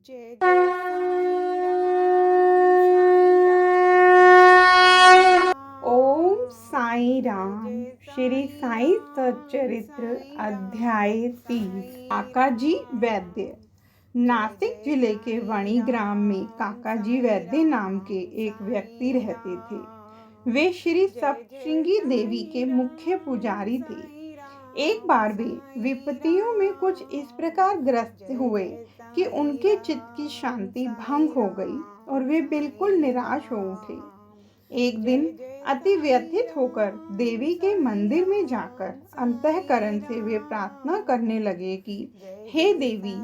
जय जय ओम साई राम। श्री साई सच्चरित्र अध्याय 30। काकाजी वैद्य। नासिक जिले के वणी ग्राम में काकाजी वैद्य नाम के एक व्यक्ति रहते थे। वे श्री सप्तशृंगी देवी के मुख्य पुजारी थे। एक बार वे विपत्तियों में कुछ इस प्रकार ग्रस्त हुए कि उनके चित्त की शांति भंग हो गई और वे बिल्कुल निराश हो उठे। एक दिन अति व्यथित होकर देवी के मंदिर में जाकर अंतःकरण से वे प्रार्थना करने लगे कि हे देवी,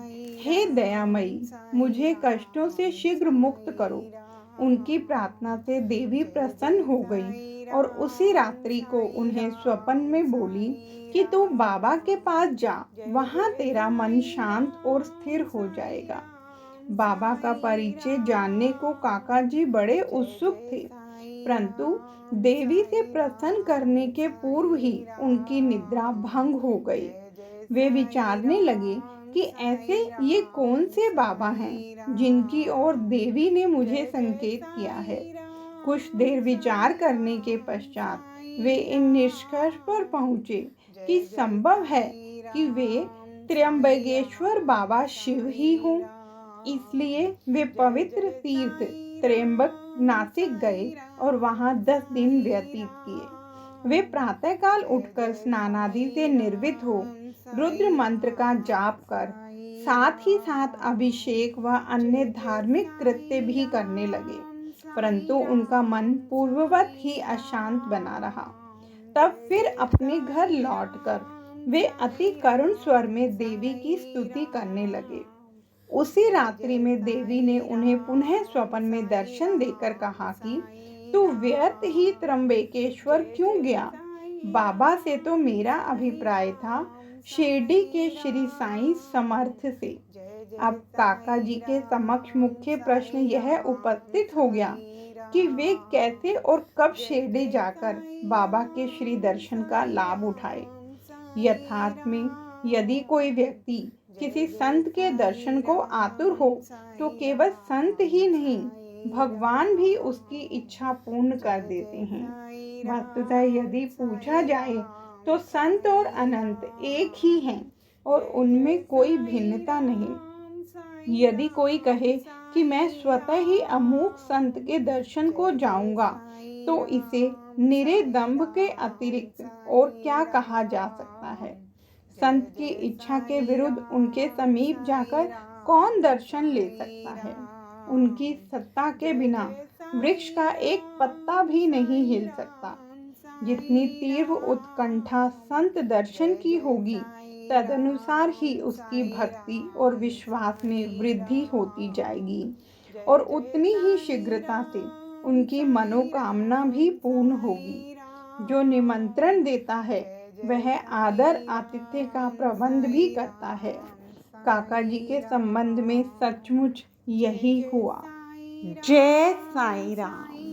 हे दयामयी, मुझे कष्टों से शीघ्र मुक्त करो। उनकी प्रार्थना से देवी प्रसन्न हो गई और उसी रात्रि को उन्हें स्वप्न में बोली कि तू बाबा के पास जा, वहां तेरा मन शांत और स्थिर हो जाएगा। बाबा का परिचय जानने को काकाजी बड़े उत्सुक थे, परंतु देवी से प्रसन्न करने के पूर्व ही उनकी निद्रा भंग हो गई। वे विचारने लगे कि ऐसे ये कौन से बाबा हैं जिनकी ओर देवी ने मुझे संकेत किया है। कुछ देर विचार करने के पश्चात वे इन निष्कर्ष पर पहुंचे कि संभव है कि वे त्र्यंबकेश्वर बाबा शिव ही हों। इसलिए वे पवित्र तीर्थ त्र्यंबक नासिक गए और वहां 10 दिन व्यतीत किए। वे प्रातःकाल उठकर स्नानादि से निर्वित हो रुद्र मंत्र का जाप कर साथ ही साथ अभिषेक व अन्य धार्मिक कृत्य भी करने लगे, परंतु उनका मन पूर्ववत ही अशांत बना रहा। तब फिर अपने घर लौटकर वे अति करुण स्वर में देवी की स्तुति करने लगे। उसी रात्रि में देवी ने उन्हें पुनः स्वप्न में दर्शन देकर कहा कि तू व्यर्थ ही त्र्यंबकेश्वर क्यों गया? बाबा से तो मेरा अभिप्राय था शिरडी के श्री साईं समर्थ से। अब काका जी के समक्ष मुख्य प्रश्न यह उपस्थित हो गया कि वे कैसे और कब शिरडी जाकर बाबा के श्री दर्शन का लाभ उठाए। यथार्थ में यदि कोई व्यक्ति किसी संत के दर्शन को आतुर हो तो केवल संत ही नहीं, भगवान भी उसकी इच्छा पूर्ण कर देते हैं। वस्तुतः यदि पूछा जाए तो संत और अनंत एक ही हैं और उनमें कोई भिन्नता नहीं। यदि कोई कहे कि मैं स्वतः ही अमूक संत के दर्शन को जाऊंगा तो इसे निरे दंभ के अतिरिक्त और क्या कहा जा सकता है। संत की इच्छा के विरुद्ध उनके समीप जाकर कौन दर्शन ले सकता है? उनकी सत्ता के बिना वृक्ष का एक पत्ता भी नहीं हिल सकता। जितनी तीव्र उत्कंठा संत दर्शन की होगी, तदनुसार ही उसकी भक्ति और विश्वास में वृद्धि होती जाएगी और उतनी ही शीघ्रता से उनकी मनोकामना भी पूर्ण होगी। जो निमंत्रण देता है वह आदर आतिथ्य का प्रबंध भी करता है। काका जी के संबंध में सचमुच यही हुआ। जय साई राम।